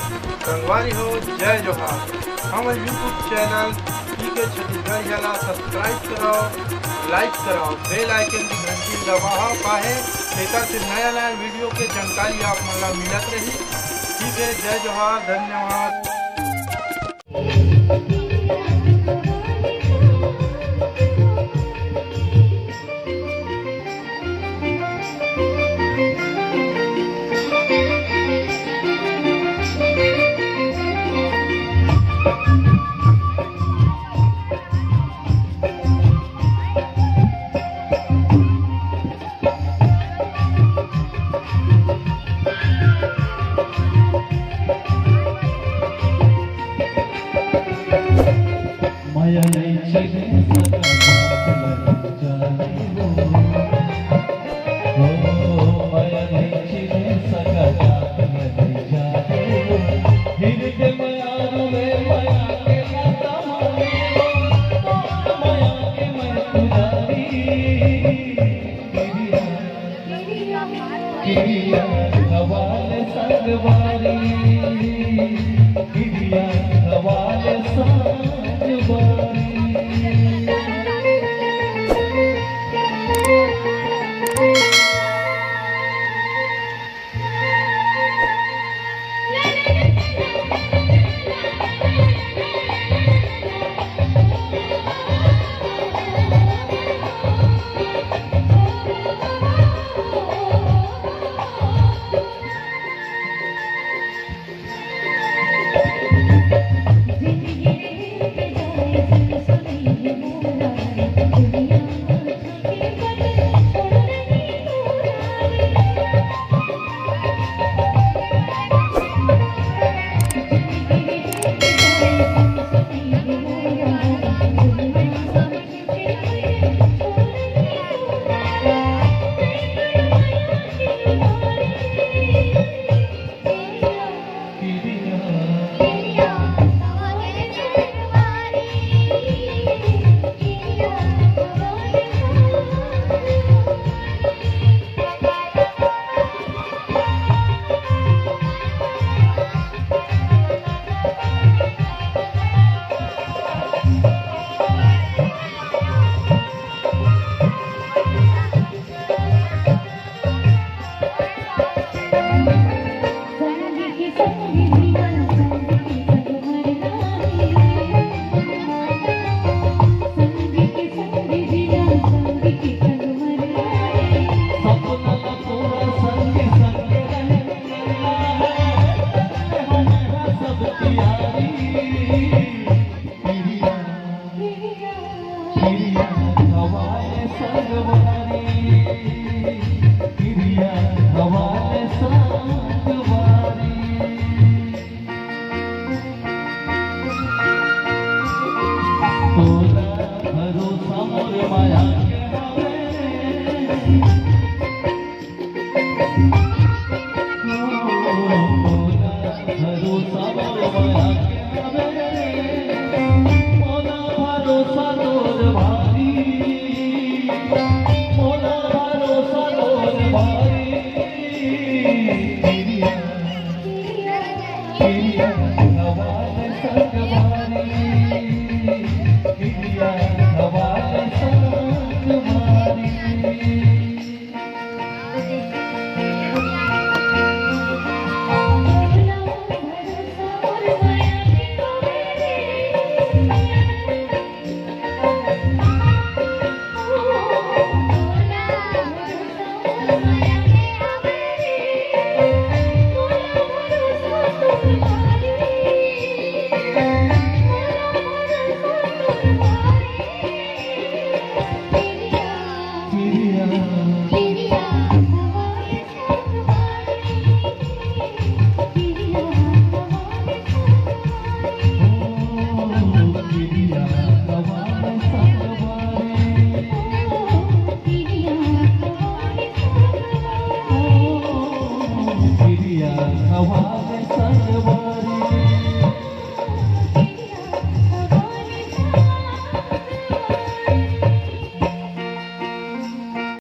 संगवारी हो जय जोहार। हमारे यूट्यूब चैनल के छत्तीसगढ़ जाला सब्सक्राइब कराओ, लाइक कराओ, बेल आइकन की घंटी दबाओ काहे एकर से नया नया वीडियो के जानकारी आप मतलब मिलत रही। ठीक है, जय जोहार, धन्यवाद। Hãy subscribe cho kênh Ghiền Mì Gõ để không bỏ lỡ những video hấp dẫn.